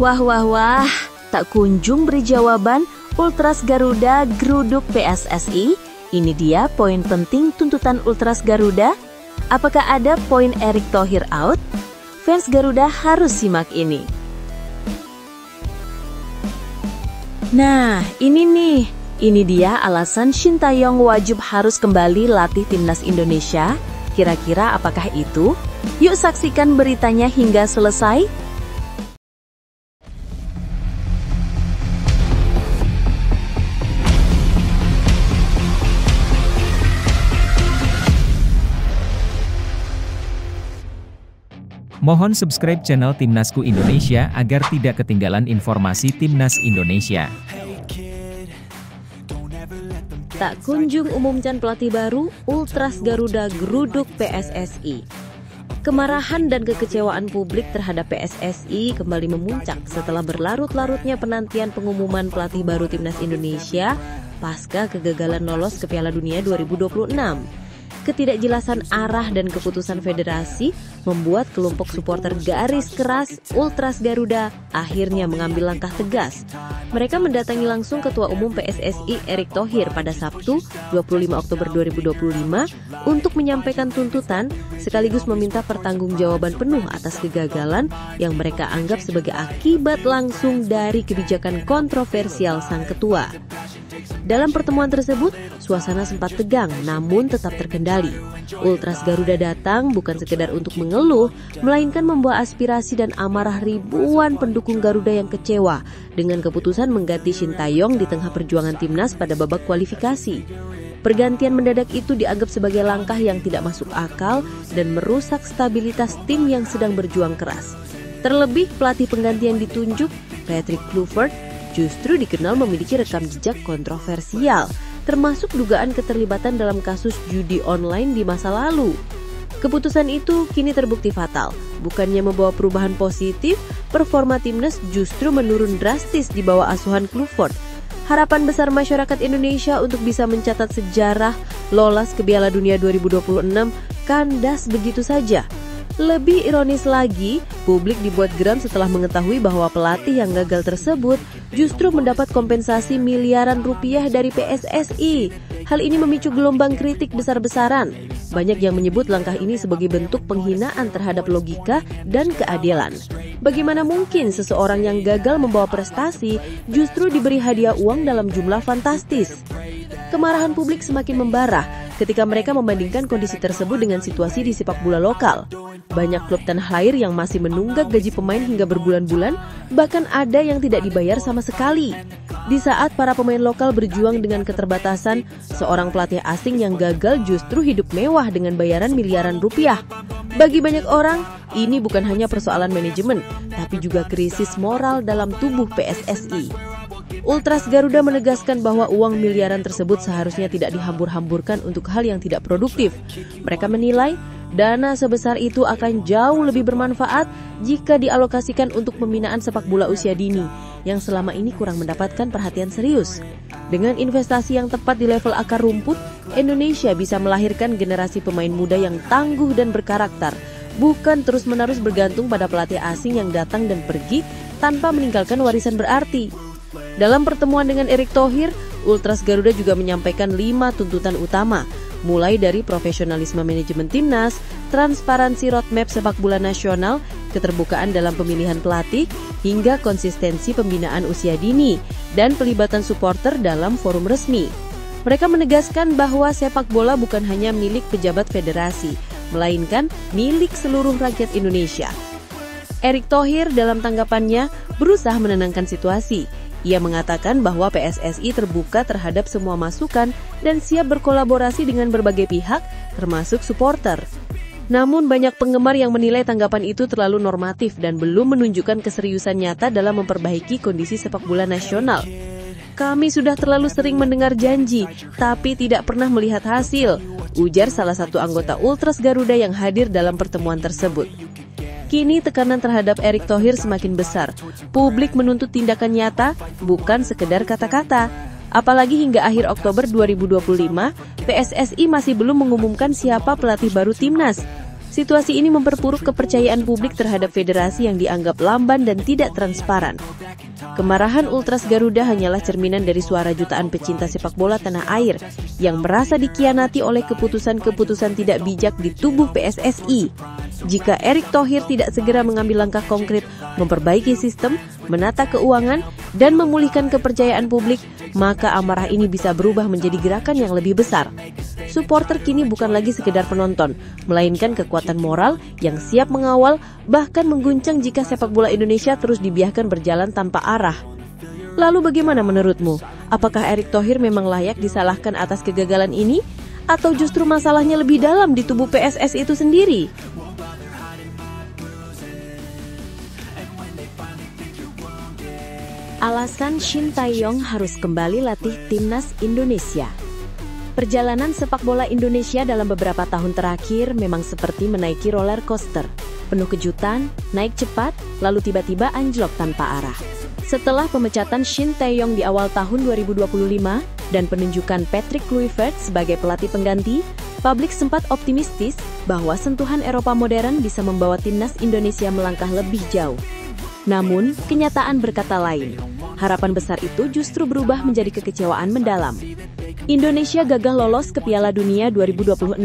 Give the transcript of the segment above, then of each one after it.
Wah, wah, wah, tak kunjung beri jawaban Ultras Garuda geruduk PSSI. Ini dia poin penting tuntutan Ultras Garuda. Apakah ada poin Erick Thohir out? Fans Garuda harus simak ini. Nah, ini dia alasan Shin Tae-yong wajib harus kembali latih timnas Indonesia. Kira-kira apakah itu? Yuk saksikan beritanya hingga selesai. Mohon subscribe channel Timnasku Indonesia agar tidak ketinggalan informasi Timnas Indonesia. Tak kunjung umumkan pelatih baru, Ultras Garuda geruduk PSSI. Kemarahan dan kekecewaan publik terhadap PSSI kembali memuncak setelah berlarut-larutnya penantian pengumuman pelatih baru Timnas Indonesia pasca kegagalan lolos ke Piala Dunia 2026. Ketidakjelasan arah dan keputusan federasi membuat kelompok supporter garis keras Ultras Garuda akhirnya mengambil langkah tegas. Mereka mendatangi langsung Ketua Umum PSSI Erick Thohir pada Sabtu 25 Oktober 2025 untuk menyampaikan tuntutan sekaligus meminta pertanggungjawaban penuh atas kegagalan yang mereka anggap sebagai akibat langsung dari kebijakan kontroversial sang ketua. Dalam pertemuan tersebut, suasana sempat tegang namun tetap terkendali. Ultras Garuda datang bukan sekedar untuk mengeluh, melainkan membawa aspirasi dan amarah ribuan pendukung Garuda yang kecewa dengan keputusan mengganti Shin Tae-yong di tengah perjuangan timnas pada babak kualifikasi. Pergantian mendadak itu dianggap sebagai langkah yang tidak masuk akal dan merusak stabilitas tim yang sedang berjuang keras. Terlebih pelatih pengganti yang ditunjuk, Patrick Kluivert, justru dikenal memiliki rekam jejak kontroversial, termasuk dugaan keterlibatan dalam kasus judi online di masa lalu. Keputusan itu kini terbukti fatal. Bukannya membawa perubahan positif, performa timnas justru menurun drastis di bawah asuhan Kluivert. Harapan besar masyarakat Indonesia untuk bisa mencatat sejarah lolos ke Piala Dunia 2026 kandas begitu saja. Lebih ironis lagi, publik dibuat geram setelah mengetahui bahwa pelatih yang gagal tersebut justru mendapat kompensasi miliaran rupiah dari PSSI. Hal ini memicu gelombang kritik besar-besaran. Banyak yang menyebut langkah ini sebagai bentuk penghinaan terhadap logika dan keadilan. Bagaimana mungkin seseorang yang gagal membawa prestasi justru diberi hadiah uang dalam jumlah fantastis? Kemarahan publik semakin membara ketika mereka membandingkan kondisi tersebut dengan situasi di sepak bola lokal. Banyak klub tanah air yang masih menunggak gaji pemain hingga berbulan-bulan, bahkan ada yang tidak dibayar sama sekali. Di saat para pemain lokal berjuang dengan keterbatasan, seorang pelatih asing yang gagal justru hidup mewah dengan bayaran miliaran rupiah. Bagi banyak orang, ini bukan hanya persoalan manajemen, tapi juga krisis moral dalam tubuh PSSI. Ultras Garuda menegaskan bahwa uang miliaran tersebut seharusnya tidak dihambur-hamburkan untuk hal yang tidak produktif. Mereka menilai dana sebesar itu akan jauh lebih bermanfaat jika dialokasikan untuk pembinaan sepak bola usia dini yang selama ini kurang mendapatkan perhatian serius. Dengan investasi yang tepat di level akar rumput, Indonesia bisa melahirkan generasi pemain muda yang tangguh dan berkarakter, bukan terus-menerus bergantung pada pelatih asing yang datang dan pergi tanpa meninggalkan warisan berarti. Dalam pertemuan dengan Erick Thohir, Ultras Garuda juga menyampaikan 5 tuntutan utama, mulai dari profesionalisme manajemen timnas, transparansi roadmap sepak bola nasional, keterbukaan dalam pemilihan pelatih, hingga konsistensi pembinaan usia dini, dan pelibatan supporter dalam forum resmi. Mereka menegaskan bahwa sepak bola bukan hanya milik pejabat federasi, melainkan milik seluruh rakyat Indonesia. Erick Thohir dalam tanggapannya berusaha menenangkan situasi. Ia mengatakan bahwa PSSI terbuka terhadap semua masukan dan siap berkolaborasi dengan berbagai pihak, termasuk supporter. Namun banyak penggemar yang menilai tanggapan itu terlalu normatif dan belum menunjukkan keseriusan nyata dalam memperbaiki kondisi sepak bola nasional. Kami sudah terlalu sering mendengar janji, tapi tidak pernah melihat hasil, ujar salah satu anggota Ultras Garuda yang hadir dalam pertemuan tersebut. Kini tekanan terhadap Erick Thohir semakin besar. Publik menuntut tindakan nyata, bukan sekedar kata-kata. Apalagi hingga akhir Oktober 2025, PSSI masih belum mengumumkan siapa pelatih baru timnas. Situasi ini memperburuk kepercayaan publik terhadap federasi yang dianggap lamban dan tidak transparan. Kemarahan Ultras Garuda hanyalah cerminan dari suara jutaan pecinta sepak bola tanah air yang merasa dikhianati oleh keputusan-keputusan tidak bijak di tubuh PSSI. Jika Erick Thohir tidak segera mengambil langkah konkret memperbaiki sistem, menata keuangan, dan memulihkan kepercayaan publik, maka amarah ini bisa berubah menjadi gerakan yang lebih besar. Supporter kini bukan lagi sekedar penonton, melainkan kekuatan moral yang siap mengawal, bahkan mengguncang jika sepak bola Indonesia terus dibiarkan berjalan tanpa arah. Lalu bagaimana menurutmu? Apakah Erick Thohir memang layak disalahkan atas kegagalan ini? Atau justru masalahnya lebih dalam di tubuh PSSI itu sendiri? Alasan Shin Tae-yong harus kembali latih timnas Indonesia. Perjalanan sepak bola Indonesia dalam beberapa tahun terakhir memang seperti menaiki roller coaster. Penuh kejutan, naik cepat, lalu tiba-tiba anjlok tanpa arah. Setelah pemecatan Shin Tae-yong di awal tahun 2025 dan penunjukan Patrick Kluivert sebagai pelatih pengganti, publik sempat optimistis bahwa sentuhan Eropa modern bisa membawa timnas Indonesia melangkah lebih jauh. Namun, kenyataan berkata lain. Harapan besar itu justru berubah menjadi kekecewaan mendalam. Indonesia gagal lolos ke Piala Dunia 2026,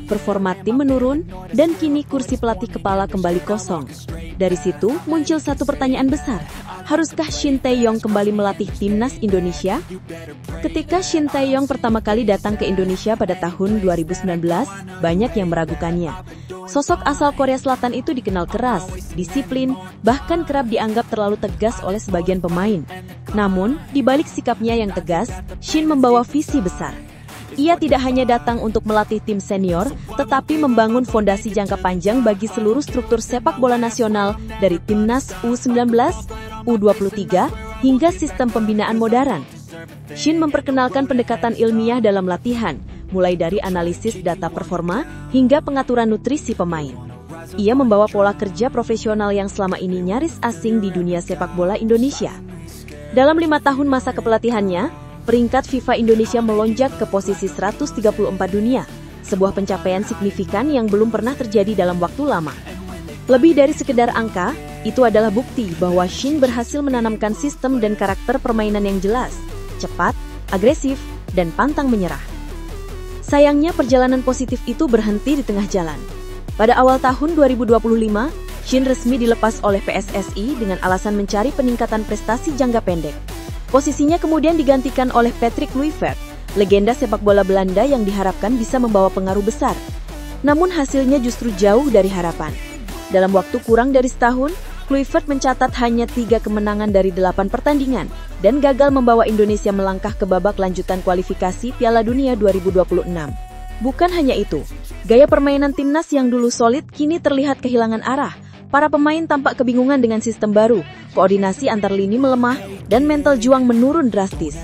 performa tim menurun, dan kini kursi pelatih kepala kembali kosong. Dari situ, muncul satu pertanyaan besar. Haruskah Shin Tae-yong kembali melatih timnas Indonesia? Ketika Shin Tae-yong pertama kali datang ke Indonesia pada tahun 2019, banyak yang meragukannya. Sosok asal Korea Selatan itu dikenal keras, disiplin, bahkan kerap dianggap terlalu tegas oleh sebagian pemain. Namun, di balik sikapnya yang tegas, Shin membawa visi besar. Ia tidak hanya datang untuk melatih tim senior, tetapi membangun fondasi jangka panjang bagi seluruh struktur sepak bola nasional dari timnas U19, U23, hingga sistem pembinaan modern. Shin memperkenalkan pendekatan ilmiah dalam latihan, mulai dari analisis data performa hingga pengaturan nutrisi pemain. Ia membawa pola kerja profesional yang selama ini nyaris asing di dunia sepak bola Indonesia. Dalam 5 tahun masa kepelatihannya, peringkat FIFA Indonesia melonjak ke posisi 134 dunia, sebuah pencapaian signifikan yang belum pernah terjadi dalam waktu lama. Lebih dari sekedar angka, itu adalah bukti bahwa Shin berhasil menanamkan sistem dan karakter permainan yang jelas, cepat, agresif, dan pantang menyerah. Sayangnya perjalanan positif itu berhenti di tengah jalan. Pada awal tahun 2025, Shin resmi dilepas oleh PSSI dengan alasan mencari peningkatan prestasi jangka pendek. Posisinya kemudian digantikan oleh Patrick Kluivert, legenda sepak bola Belanda yang diharapkan bisa membawa pengaruh besar. Namun hasilnya justru jauh dari harapan. Dalam waktu kurang dari setahun, Kluivert mencatat hanya 3 kemenangan dari 8 pertandingan dan gagal membawa Indonesia melangkah ke babak lanjutan kualifikasi Piala Dunia 2026. Bukan hanya itu, gaya permainan timnas yang dulu solid kini terlihat kehilangan arah. Para pemain tampak kebingungan dengan sistem baru, koordinasi antar lini melemah, dan mental juang menurun drastis.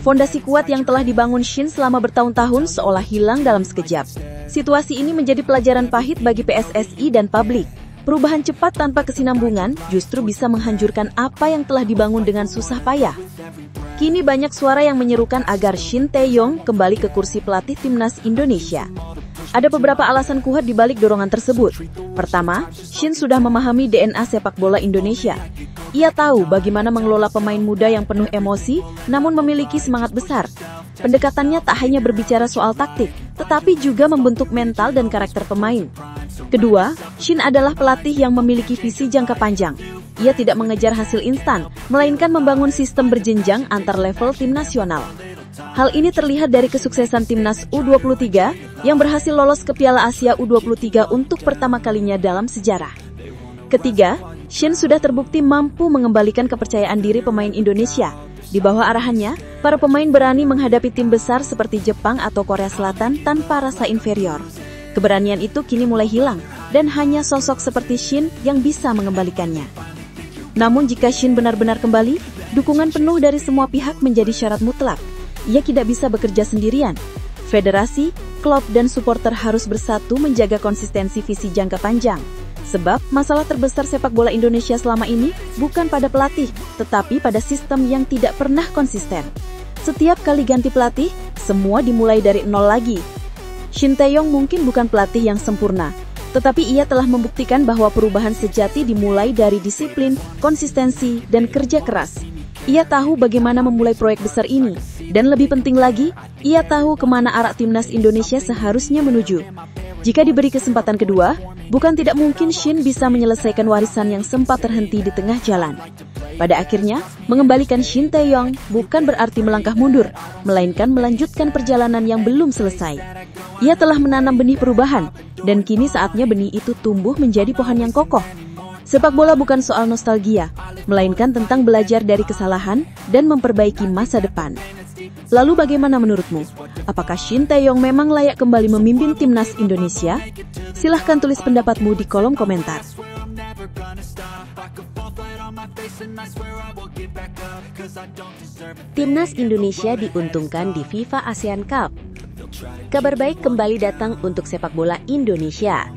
Fondasi kuat yang telah dibangun Shin selama bertahun-tahun seolah hilang dalam sekejap. Situasi ini menjadi pelajaran pahit bagi PSSI dan publik. Perubahan cepat tanpa kesinambungan justru bisa menghancurkan apa yang telah dibangun dengan susah payah. Kini banyak suara yang menyerukan agar Shin Tae-yong kembali ke kursi pelatih timnas Indonesia. Ada beberapa alasan kuat di balik dorongan tersebut. Pertama, Shin sudah memahami DNA sepak bola Indonesia. Ia tahu bagaimana mengelola pemain muda yang penuh emosi, namun memiliki semangat besar. Pendekatannya tak hanya berbicara soal taktik, tetapi juga membentuk mental dan karakter pemain. Kedua, Shin adalah pelatih yang memiliki visi jangka panjang. Ia tidak mengejar hasil instan, melainkan membangun sistem berjenjang antar level tim nasional. Hal ini terlihat dari kesuksesan timnas U23 yang berhasil lolos ke Piala Asia U23 untuk pertama kalinya dalam sejarah. Ketiga, Shin sudah terbukti mampu mengembalikan kepercayaan diri pemain Indonesia. Di bawah arahannya, para pemain berani menghadapi tim besar seperti Jepang atau Korea Selatan tanpa rasa inferior. Keberanian itu kini mulai hilang, dan hanya sosok seperti Shin yang bisa mengembalikannya. Namun jika Shin benar-benar kembali, dukungan penuh dari semua pihak menjadi syarat mutlak. Ia tidak bisa bekerja sendirian. Federasi, klub, dan supporter harus bersatu menjaga konsistensi visi jangka panjang. Sebab masalah terbesar sepak bola Indonesia selama ini bukan pada pelatih, tetapi pada sistem yang tidak pernah konsisten. Setiap kali ganti pelatih, semua dimulai dari nol lagi. Shin Tae-yong mungkin bukan pelatih yang sempurna. Tetapi ia telah membuktikan bahwa perubahan sejati dimulai dari disiplin, konsistensi, dan kerja keras. Ia tahu bagaimana memulai proyek besar ini, dan lebih penting lagi, ia tahu kemana arah timnas Indonesia seharusnya menuju. Jika diberi kesempatan kedua, bukan tidak mungkin Shin bisa menyelesaikan warisan yang sempat terhenti di tengah jalan. Pada akhirnya, mengembalikan Shin Tae-yong bukan berarti melangkah mundur, melainkan melanjutkan perjalanan yang belum selesai. Ia telah menanam benih perubahan, dan kini saatnya benih itu tumbuh menjadi pohon yang kokoh. Sepak bola bukan soal nostalgia, melainkan tentang belajar dari kesalahan dan memperbaiki masa depan. Lalu bagaimana menurutmu? Apakah Shin Tae-yong memang layak kembali memimpin timnas Indonesia? Silahkan tulis pendapatmu di kolom komentar. Timnas Indonesia diuntungkan di FIFA ASEAN Cup. Kabar baik kembali datang untuk sepak bola Indonesia.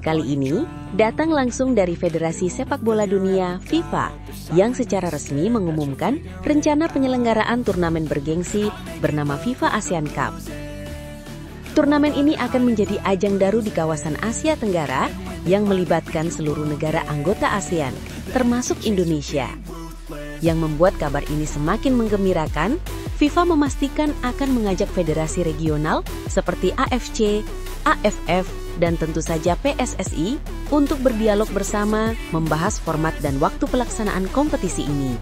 Kali ini, datang langsung dari Federasi Sepak Bola Dunia FIFA yang secara resmi mengumumkan rencana penyelenggaraan turnamen bergengsi bernama FIFA ASEAN Cup. Turnamen ini akan menjadi ajang daru di kawasan Asia Tenggara yang melibatkan seluruh negara anggota ASEAN, termasuk Indonesia. Yang membuat kabar ini semakin menggembirakan, FIFA memastikan akan mengajak federasi regional seperti AFC, AFF, dan tentu saja PSSI untuk berdialog bersama membahas format dan waktu pelaksanaan kompetisi ini.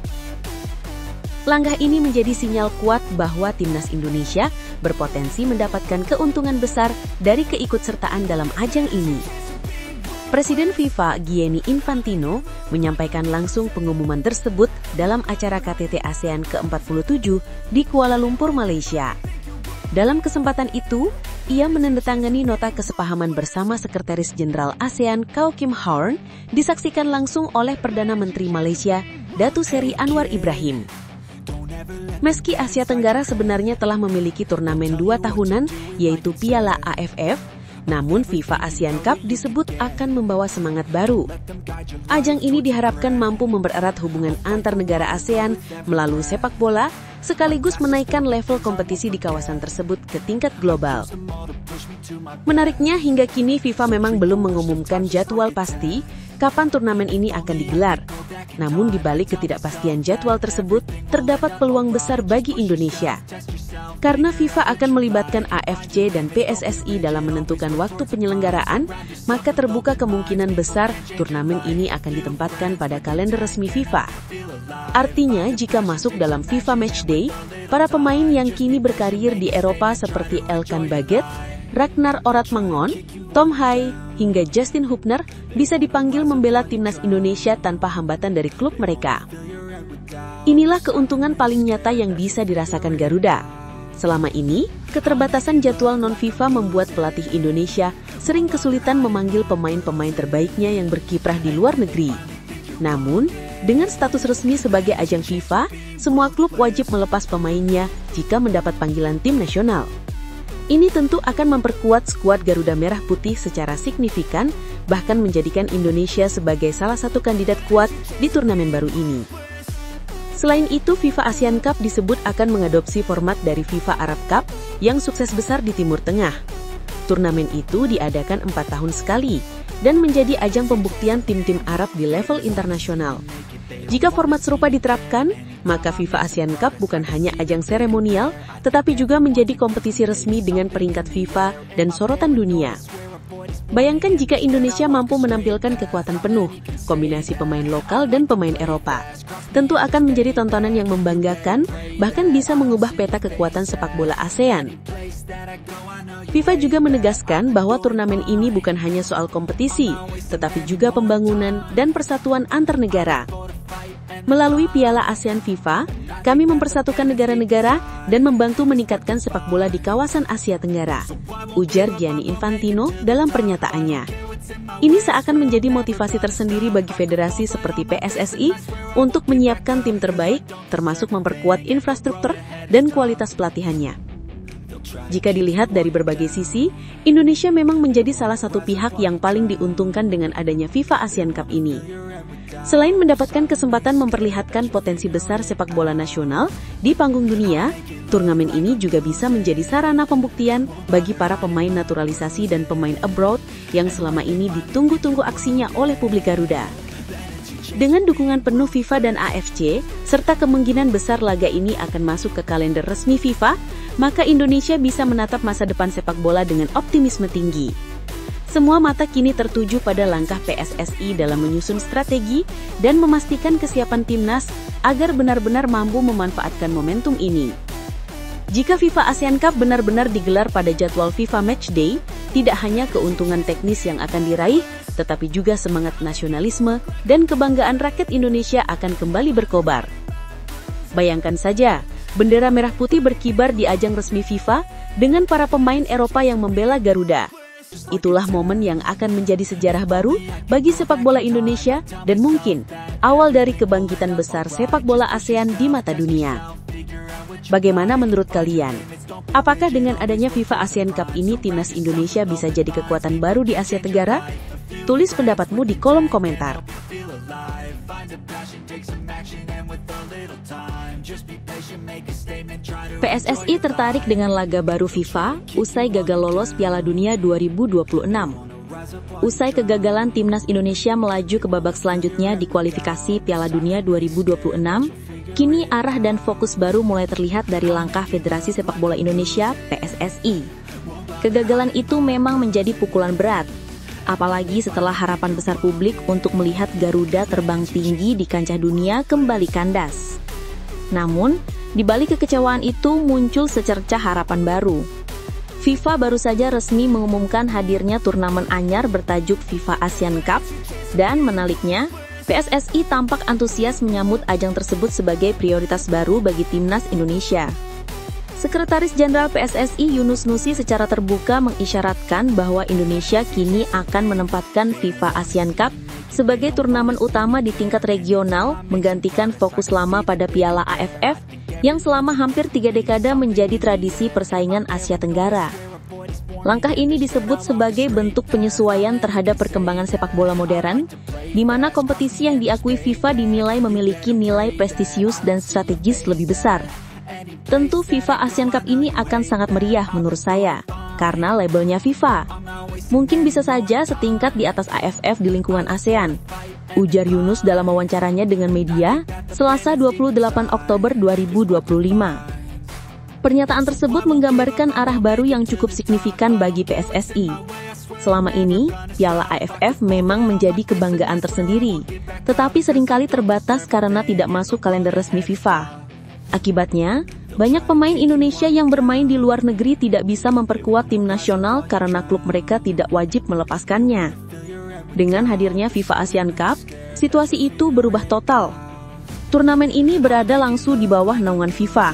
Langkah ini menjadi sinyal kuat bahwa timnas Indonesia berpotensi mendapatkan keuntungan besar dari keikutsertaan dalam ajang ini. Presiden FIFA Gianni Infantino menyampaikan langsung pengumuman tersebut dalam acara KTT ASEAN ke-47 di Kuala Lumpur, Malaysia. Dalam kesempatan itu, ia menandatangani nota kesepahaman bersama Sekretaris Jenderal ASEAN Khaw Kim Hoorn disaksikan langsung oleh Perdana Menteri Malaysia Datu Seri Anwar Ibrahim. Meski Asia Tenggara sebenarnya telah memiliki turnamen 2 tahunan yaitu Piala AFF, namun FIFA ASEAN Cup disebut akan membawa semangat baru. Ajang ini diharapkan mampu mempererat hubungan antar negara ASEAN melalui sepak bola, sekaligus menaikkan level kompetisi di kawasan tersebut ke tingkat global. Menariknya, hingga kini FIFA memang belum mengumumkan jadwal pasti kapan turnamen ini akan digelar. Namun di balik ketidakpastian jadwal tersebut, terdapat peluang besar bagi Indonesia. Karena FIFA akan melibatkan AFC dan PSSI dalam menentukan waktu penyelenggaraan, maka terbuka kemungkinan besar turnamen ini akan ditempatkan pada kalender resmi FIFA. Artinya, jika masuk dalam FIFA Matchday, para pemain yang kini berkarir di Eropa seperti Elkan Baget, Ragnar Oratmangon, Tom Hai, hingga Justin Hubner bisa dipanggil membela timnas Indonesia tanpa hambatan dari klub mereka. Inilah keuntungan paling nyata yang bisa dirasakan Garuda. Selama ini, keterbatasan jadwal non-FIFA membuat pelatih Indonesia sering kesulitan memanggil pemain-pemain terbaiknya yang berkiprah di luar negeri. Namun, dengan status resmi sebagai ajang FIFA, semua klub wajib melepas pemainnya jika mendapat panggilan tim nasional. Ini tentu akan memperkuat skuad Garuda Merah Putih secara signifikan, bahkan menjadikan Indonesia sebagai salah satu kandidat kuat di turnamen baru ini. Selain itu, FIFA ASEAN Cup disebut akan mengadopsi format dari FIFA Arab Cup yang sukses besar di Timur Tengah. Turnamen itu diadakan 4 tahun sekali dan menjadi ajang pembuktian tim-tim Arab di level internasional. Jika format serupa diterapkan, maka FIFA ASEAN Cup bukan hanya ajang seremonial, tetapi juga menjadi kompetisi resmi dengan peringkat FIFA dan sorotan dunia. Bayangkan jika Indonesia mampu menampilkan kekuatan penuh, kombinasi pemain lokal dan pemain Eropa. Tentu akan menjadi tontonan yang membanggakan, bahkan bisa mengubah peta kekuatan sepak bola ASEAN. FIFA juga menegaskan bahwa turnamen ini bukan hanya soal kompetisi, tetapi juga pembangunan dan persatuan antar negara. Melalui Piala ASEAN FIFA, kami mempersatukan negara-negara dan membantu meningkatkan sepak bola di kawasan Asia Tenggara, ujar Gianni Infantino dalam pernyataannya. Ini seakan menjadi motivasi tersendiri bagi federasi seperti PSSI untuk menyiapkan tim terbaik, termasuk memperkuat infrastruktur dan kualitas pelatihannya. Jika dilihat dari berbagai sisi, Indonesia memang menjadi salah satu pihak yang paling diuntungkan dengan adanya FIFA ASEAN Cup ini. Selain mendapatkan kesempatan memperlihatkan potensi besar sepak bola nasional di panggung dunia, turnamen ini juga bisa menjadi sarana pembuktian bagi para pemain naturalisasi dan pemain abroad yang selama ini ditunggu-tunggu aksinya oleh publik Garuda. Dengan dukungan penuh FIFA dan AFC, serta kemungkinan besar laga ini akan masuk ke kalender resmi FIFA, maka Indonesia bisa menatap masa depan sepak bola dengan optimisme tinggi. Semua mata kini tertuju pada langkah PSSI dalam menyusun strategi dan memastikan kesiapan timnas agar benar-benar mampu memanfaatkan momentum ini. Jika FIFA ASEAN Cup benar-benar digelar pada jadwal FIFA Matchday, tidak hanya keuntungan teknis yang akan diraih, tetapi juga semangat nasionalisme dan kebanggaan rakyat Indonesia akan kembali berkobar. Bayangkan saja, bendera merah putih berkibar di ajang resmi FIFA dengan para pemain Eropa yang membela Garuda. Itulah momen yang akan menjadi sejarah baru bagi sepak bola Indonesia dan mungkin awal dari kebangkitan besar sepak bola ASEAN di mata dunia. Bagaimana menurut kalian? Apakah dengan adanya FIFA ASEAN Cup ini timnas Indonesia bisa jadi kekuatan baru di Asia Tenggara? Tulis pendapatmu di kolom komentar. PSSI tertarik dengan laga baru FIFA usai gagal lolos Piala Dunia 2026. Usai kegagalan timnas Indonesia melaju ke babak selanjutnya di kualifikasi Piala Dunia 2026, kini arah dan fokus baru mulai terlihat dari langkah Federasi Sepak Bola Indonesia (PSSI). Kegagalan itu memang menjadi pukulan berat, apalagi setelah harapan besar publik untuk melihat Garuda terbang tinggi di kancah dunia kembali kandas. Namun, di balik kekecewaan itu muncul secercah harapan baru. FIFA baru saja resmi mengumumkan hadirnya turnamen anyar bertajuk FIFA ASEAN Cup, dan menaliknya, PSSI tampak antusias menyambut ajang tersebut sebagai prioritas baru bagi timnas Indonesia. Sekretaris Jenderal PSSI Yunus Nusi secara terbuka mengisyaratkan bahwa Indonesia kini akan menempatkan FIFA ASEAN Cup sebagai turnamen utama di tingkat regional, menggantikan fokus lama pada Piala AFF yang selama hampir 3 dekade menjadi tradisi persaingan Asia Tenggara. Langkah ini disebut sebagai bentuk penyesuaian terhadap perkembangan sepak bola modern, di mana kompetisi yang diakui FIFA dinilai memiliki nilai prestisius dan strategis lebih besar. Tentu FIFA ASEAN Cup ini akan sangat meriah menurut saya, karena labelnya FIFA. Mungkin bisa saja setingkat di atas AFF di lingkungan ASEAN, ujar Yunus dalam wawancaranya dengan media, Selasa 28 Oktober 2025. Pernyataan tersebut menggambarkan arah baru yang cukup signifikan bagi PSSI. Selama ini, Piala AFF memang menjadi kebanggaan tersendiri, tetapi seringkali terbatas karena tidak masuk kalender resmi FIFA. Akibatnya, banyak pemain Indonesia yang bermain di luar negeri tidak bisa memperkuat tim nasional karena klub mereka tidak wajib melepaskannya. Dengan hadirnya FIFA ASEAN Cup, situasi itu berubah total. Turnamen ini berada langsung di bawah naungan FIFA,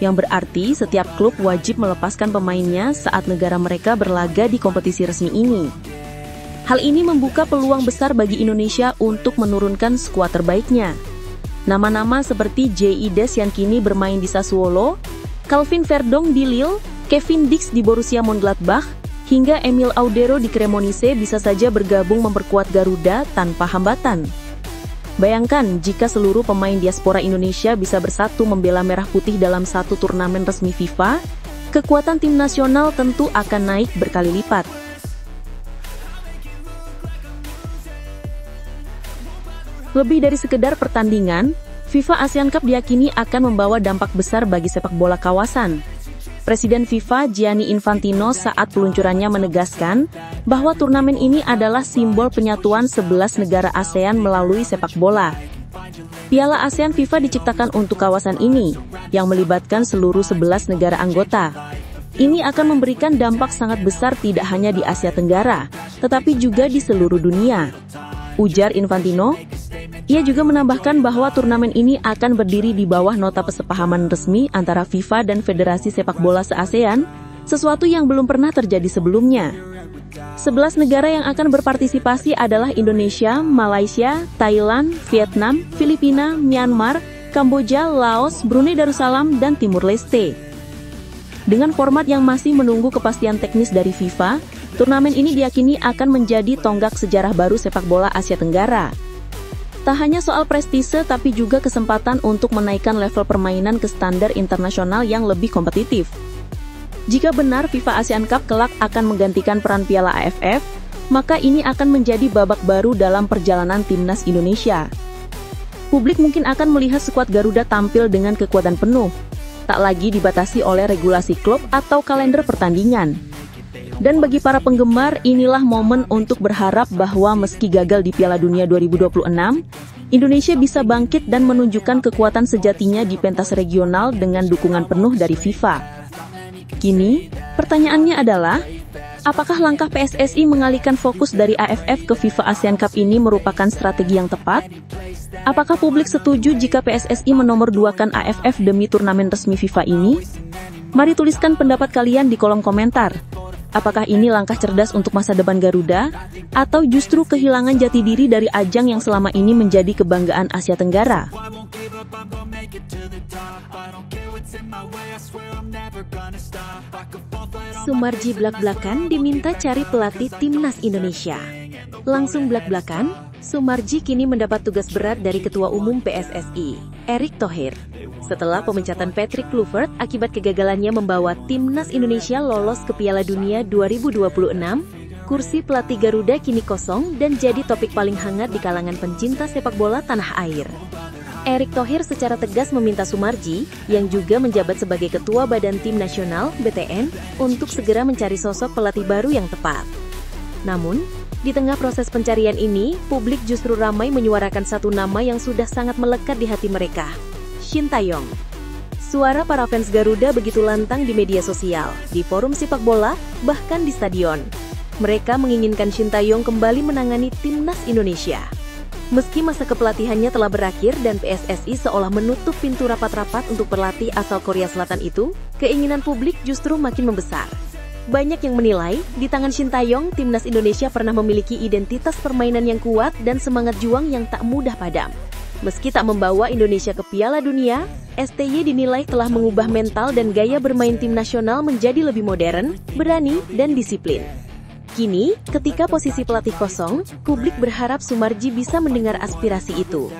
yang berarti setiap klub wajib melepaskan pemainnya saat negara mereka berlaga di kompetisi resmi ini. Hal ini membuka peluang besar bagi Indonesia untuk menurunkan skuad terbaiknya. Nama-nama seperti J.I. Des yang kini bermain di Sassuolo, Calvin Verdong di Lille, Kevin Dix di Borussia Mönchengladbach, hingga Emil Audero di Cremonese bisa saja bergabung memperkuat Garuda tanpa hambatan. Bayangkan jika seluruh pemain diaspora Indonesia bisa bersatu membela merah putih dalam satu turnamen resmi FIFA, kekuatan tim nasional tentu akan naik berkali lipat. Lebih dari sekedar pertandingan, FIFA ASEAN Cup diyakini akan membawa dampak besar bagi sepak bola kawasan. Presiden FIFA Gianni Infantino saat peluncurannya menegaskan bahwa turnamen ini adalah simbol penyatuan 11 negara ASEAN melalui sepak bola. Piala ASEAN FIFA diciptakan untuk kawasan ini, yang melibatkan seluruh 11 negara anggota. Ini akan memberikan dampak sangat besar tidak hanya di Asia Tenggara, tetapi juga di seluruh dunia, ujar Infantino. Ia juga menambahkan bahwa turnamen ini akan berdiri di bawah nota kesepahaman resmi antara FIFA dan Federasi Sepak Bola se-ASEAN, sesuatu yang belum pernah terjadi sebelumnya. 11 negara yang akan berpartisipasi adalah Indonesia, Malaysia, Thailand, Vietnam, Filipina, Myanmar, Kamboja, Laos, Brunei Darussalam, dan Timur Leste. Dengan format yang masih menunggu kepastian teknis dari FIFA, turnamen ini diyakini akan menjadi tonggak sejarah baru sepak bola Asia Tenggara. Tak hanya soal prestise, tapi juga kesempatan untuk menaikkan level permainan ke standar internasional yang lebih kompetitif. Jika benar FIFA Asian Cup kelak akan menggantikan peran Piala AFF, maka ini akan menjadi babak baru dalam perjalanan timnas Indonesia. Publik mungkin akan melihat skuad Garuda tampil dengan kekuatan penuh, tak lagi dibatasi oleh regulasi klub atau kalender pertandingan. Dan bagi para penggemar, inilah momen untuk berharap bahwa meski gagal di Piala Dunia 2026, Indonesia bisa bangkit dan menunjukkan kekuatan sejatinya di pentas regional dengan dukungan penuh dari FIFA. Kini, pertanyaannya adalah, apakah langkah PSSI mengalihkan fokus dari AFF ke FIFA Asian Cup ini merupakan strategi yang tepat? Apakah publik setuju jika PSSI menomorduakan AFF demi turnamen resmi FIFA ini? Mari tuliskan pendapat kalian di kolom komentar. Apakah ini langkah cerdas untuk masa depan Garuda? Atau justru kehilangan jati diri dari ajang yang selama ini menjadi kebanggaan Asia Tenggara? Sumarji blak-blakan diminta cari pelatih timnas Indonesia. Langsung blak-blakan, Sumarji kini mendapat tugas berat dari Ketua Umum PSSI, Erick Thohir. Setelah pemecatan Patrick Kluivert akibat kegagalannya membawa timnas Indonesia lolos ke Piala Dunia 2026, kursi pelatih Garuda kini kosong dan jadi topik paling hangat di kalangan pencinta sepak bola tanah air. Erick Thohir secara tegas meminta Sumarji, yang juga menjabat sebagai Ketua Badan Tim Nasional (BTN), untuk segera mencari sosok pelatih baru yang tepat. Namun, di tengah proses pencarian ini, publik justru ramai menyuarakan satu nama yang sudah sangat melekat di hati mereka, Shin Tae-yong. Suara para fans Garuda begitu lantang di media sosial, di forum sepak bola, bahkan di stadion. Mereka menginginkan Shin Tae-yong kembali menangani timnas Indonesia. Meski masa kepelatihannya telah berakhir dan PSSI seolah menutup pintu rapat-rapat untuk pelatih asal Korea Selatan itu, keinginan publik justru makin membesar. Banyak yang menilai, di tangan Shin Tae-yong, timnas Indonesia pernah memiliki identitas permainan yang kuat dan semangat juang yang tak mudah padam. Meski tak membawa Indonesia ke Piala Dunia, STY dinilai telah mengubah mental dan gaya bermain tim nasional menjadi lebih modern, berani, dan disiplin. Kini, ketika posisi pelatih kosong, publik berharap Sumarji bisa mendengar aspirasi itu.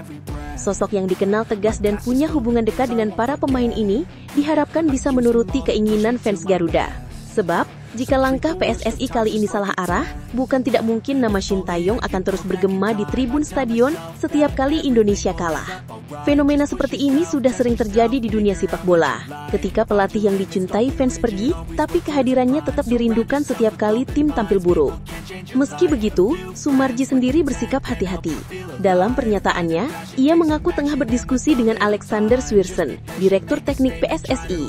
Sosok yang dikenal tegas dan punya hubungan dekat dengan para pemain ini, diharapkan bisa menuruti keinginan fans Garuda. Sebab, jika langkah PSSI kali ini salah arah, bukan tidak mungkin nama Shin Tae-yong akan terus bergema di tribun stadion setiap kali Indonesia kalah. Fenomena seperti ini sudah sering terjadi di dunia sepak bola. Ketika pelatih yang dicintai fans pergi, tapi kehadirannya tetap dirindukan setiap kali tim tampil buruk. Meski begitu, Sumarji sendiri bersikap hati-hati. Dalam pernyataannya, ia mengaku tengah berdiskusi dengan Alexander Zwiersen, Direktur Teknik PSSI.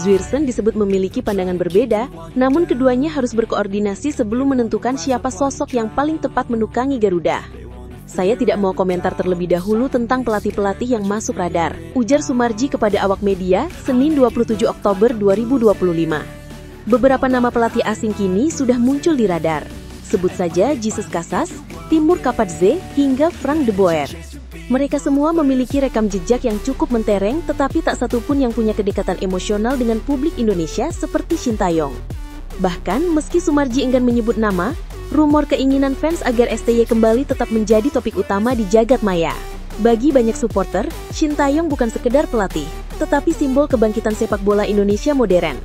Zwiersen disebut memiliki pandangan berbeda, namun keduanya harus berkoordinasi sebelum menentukan siapa sosok yang paling tepat menukangi Garuda. Saya tidak mau komentar terlebih dahulu tentang pelatih-pelatih yang masuk radar, ujar Sumarji kepada awak media, Senin 27 Oktober 2025. Beberapa nama pelatih asing kini sudah muncul di radar. Sebut saja Jesus Casas, Timur Kapadze, hingga Frank de Boer. Mereka semua memiliki rekam jejak yang cukup mentereng, tetapi tak satupun yang punya kedekatan emosional dengan publik Indonesia seperti Shin Tae-yong. Bahkan, meski Sumarji enggan menyebut nama, rumor keinginan fans agar STY kembali tetap menjadi topik utama di jagat maya. Bagi banyak supporter, Shin Tae-yong bukan sekedar pelatih, tetapi simbol kebangkitan sepak bola Indonesia modern.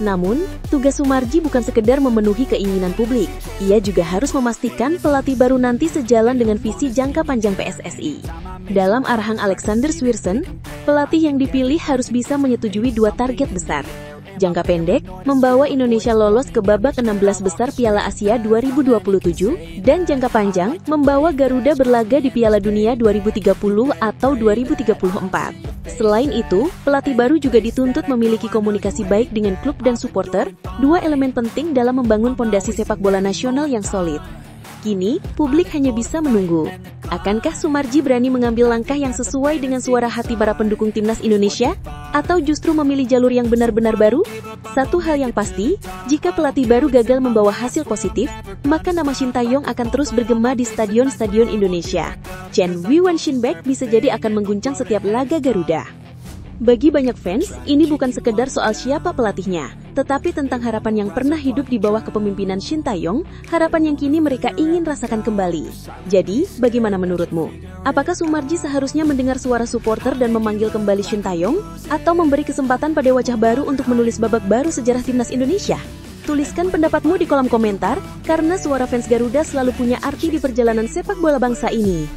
Namun, tugas Sumarji bukan sekedar memenuhi keinginan publik. Ia juga harus memastikan pelatih baru nanti sejalan dengan visi jangka panjang PSSI. Dalam arahan Alexander Zwiersen, pelatih yang dipilih harus bisa menyetujui dua target besar. Jangka pendek, membawa Indonesia lolos ke babak 16 besar Piala Asia 2027, dan jangka panjang, membawa Garuda berlaga di Piala Dunia 2030 atau 2034. Selain itu, pelatih baru juga dituntut memiliki komunikasi baik dengan klub dan supporter, dua elemen penting dalam membangun pondasi sepak bola nasional yang solid. Kini, publik hanya bisa menunggu. Akankah Sumarji berani mengambil langkah yang sesuai dengan suara hati para pendukung timnas Indonesia? Atau justru memilih jalur yang benar-benar baru? Satu hal yang pasti, jika pelatih baru gagal membawa hasil positif, maka nama Shin Tae-yong akan terus bergema di stadion-stadion Indonesia. Chen Wiwan Shinbaek bisa jadi akan mengguncang setiap laga Garuda. Bagi banyak fans, ini bukan sekedar soal siapa pelatihnya, tetapi tentang harapan yang pernah hidup di bawah kepemimpinan Shin Tae-yong, harapan yang kini mereka ingin rasakan kembali. Jadi, bagaimana menurutmu? Apakah Sumarji seharusnya mendengar suara supporter dan memanggil kembali Shin Taeyong? Atau memberi kesempatan pada wajah baru untuk menulis babak baru sejarah timnas Indonesia? Tuliskan pendapatmu di kolom komentar, karena suara fans Garuda selalu punya arti di perjalanan sepak bola bangsa ini.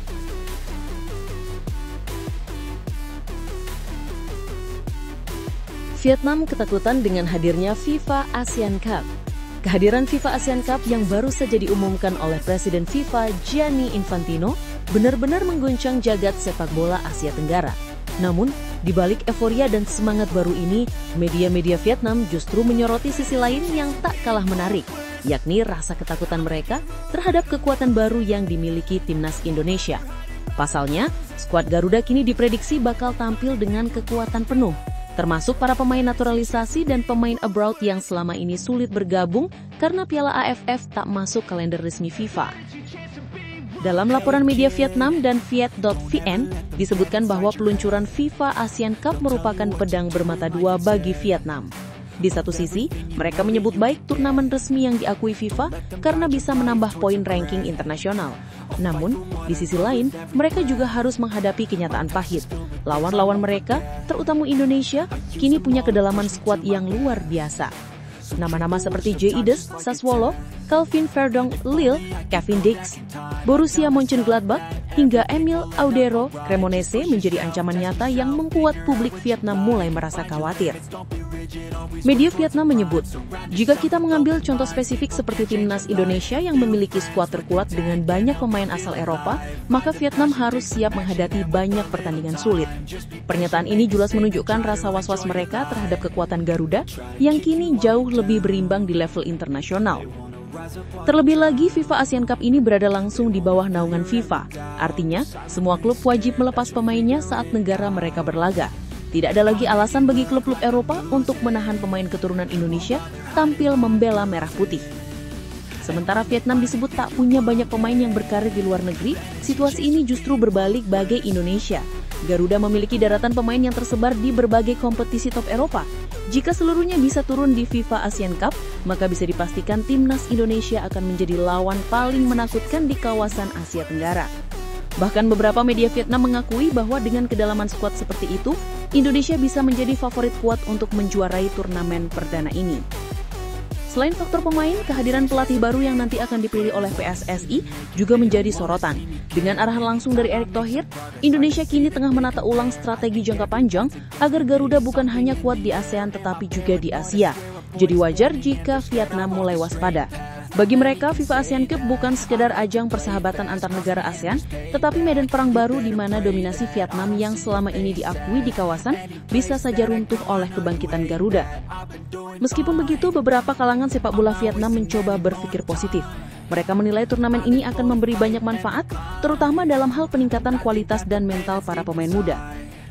Vietnam ketakutan dengan hadirnya FIFA Asian Cup. Kehadiran FIFA Asian Cup yang baru saja diumumkan oleh Presiden FIFA Gianni Infantino benar-benar mengguncang jagat sepak bola Asia Tenggara. Namun, di balik euforia dan semangat baru ini, media-media Vietnam justru menyoroti sisi lain yang tak kalah menarik, yakni rasa ketakutan mereka terhadap kekuatan baru yang dimiliki timnas Indonesia. Pasalnya, skuad Garuda kini diprediksi bakal tampil dengan kekuatan penuh, termasuk para pemain naturalisasi dan pemain abroad yang selama ini sulit bergabung karena Piala AFF tak masuk kalender resmi FIFA. Dalam laporan media Vietnam dan Viet.vn, disebutkan bahwa peluncuran FIFA Asian Cup merupakan pedang bermata dua bagi Vietnam. Di satu sisi, mereka menyebut baik turnamen resmi yang diakui FIFA karena bisa menambah poin ranking internasional. Namun, di sisi lain, mereka juga harus menghadapi kenyataan pahit. Lawan-lawan mereka, terutama Indonesia, kini punya kedalaman skuad yang luar biasa. Nama-nama seperti J.I.D.E.S, Sassuolo, Calvin Verdong Lille, Kevin Dix, Borussia Mönchengladbach, hingga Emil Audero Cremonese menjadi ancaman nyata yang membuat publik Vietnam mulai merasa khawatir. Media Vietnam menyebut, jika kita mengambil contoh spesifik seperti timnas Indonesia yang memiliki skuad terkuat dengan banyak pemain asal Eropa, maka Vietnam harus siap menghadapi banyak pertandingan sulit. Pernyataan ini jelas menunjukkan rasa was-was mereka terhadap kekuatan Garuda yang kini jauh lebih berimbang di level internasional. Terlebih lagi, FIFA Asian Cup ini berada langsung di bawah naungan FIFA. Artinya, semua klub wajib melepas pemainnya saat negara mereka berlaga. Tidak ada lagi alasan bagi klub-klub Eropa untuk menahan pemain keturunan Indonesia tampil membela merah putih. Sementara Vietnam disebut tak punya banyak pemain yang berkarir di luar negeri, situasi ini justru berbalik bagi Indonesia. Garuda memiliki daratan pemain yang tersebar di berbagai kompetisi top Eropa. Jika seluruhnya bisa turun di FIFA Asian Cup, maka bisa dipastikan timnas Indonesia akan menjadi lawan paling menakutkan di kawasan Asia Tenggara. Bahkan beberapa media Vietnam mengakui bahwa dengan kedalaman skuad seperti itu, Indonesia bisa menjadi favorit kuat untuk menjuarai turnamen perdana ini. Selain faktor pemain, kehadiran pelatih baru yang nanti akan dipilih oleh PSSI juga menjadi sorotan. Dengan arahan langsung dari Erick Thohir, Indonesia kini tengah menata ulang strategi jangka panjang agar Garuda bukan hanya kuat di ASEAN tetapi juga di Asia. Jadi wajar jika Vietnam mulai waspada. Bagi mereka, FIFA Asian Cup bukan sekedar ajang persahabatan antar negara ASEAN, tetapi medan perang baru di mana dominasi Vietnam yang selama ini diakui di kawasan bisa saja runtuh oleh kebangkitan Garuda. Meskipun begitu, beberapa kalangan sepak bola Vietnam mencoba berpikir positif. Mereka menilai turnamen ini akan memberi banyak manfaat, terutama dalam hal peningkatan kualitas dan mental para pemain muda.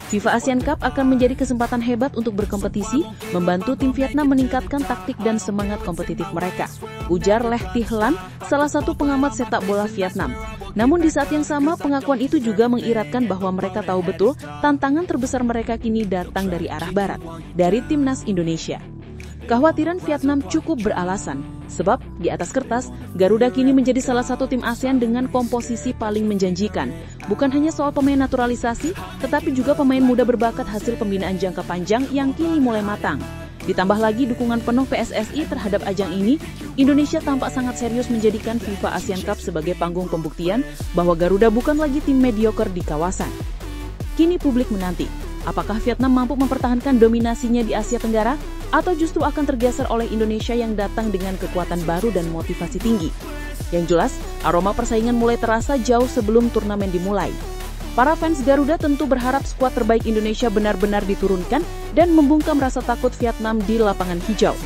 FIFA Asian Cup akan menjadi kesempatan hebat untuk berkompetisi, membantu tim Vietnam meningkatkan taktik dan semangat kompetitif mereka, ujar Lech Thi Hlan, salah satu pengamat sepak bola Vietnam. Namun di saat yang sama, pengakuan itu juga mengiratkan bahwa mereka tahu betul tantangan terbesar mereka kini datang dari arah barat, dari timnas Indonesia. Kekhawatiran Vietnam cukup beralasan, sebab di atas kertas, Garuda kini menjadi salah satu tim ASEAN dengan komposisi paling menjanjikan. Bukan hanya soal pemain naturalisasi, tetapi juga pemain muda berbakat hasil pembinaan jangka panjang yang kini mulai matang. Ditambah lagi dukungan penuh PSSI terhadap ajang ini, Indonesia tampak sangat serius menjadikan FIFA Asian Cup sebagai panggung pembuktian bahwa Garuda bukan lagi tim mediocre di kawasan. Kini publik menanti, apakah Vietnam mampu mempertahankan dominasinya di Asia Tenggara? Atau justru akan tergeser oleh Indonesia yang datang dengan kekuatan baru dan motivasi tinggi. Yang jelas, aroma persaingan mulai terasa jauh sebelum turnamen dimulai. Para fans Garuda tentu berharap skuad terbaik Indonesia benar-benar diturunkan dan membungkam rasa takut Vietnam di lapangan hijau.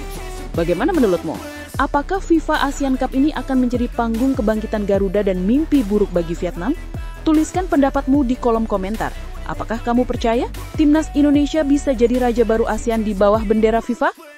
Bagaimana menurutmu? Apakah FIFA Asian Cup ini akan menjadi panggung kebangkitan Garuda dan mimpi buruk bagi Vietnam? Tuliskan pendapatmu di kolom komentar. Apakah kamu percaya timnas Indonesia bisa jadi raja baru ASEAN di bawah bendera FIFA?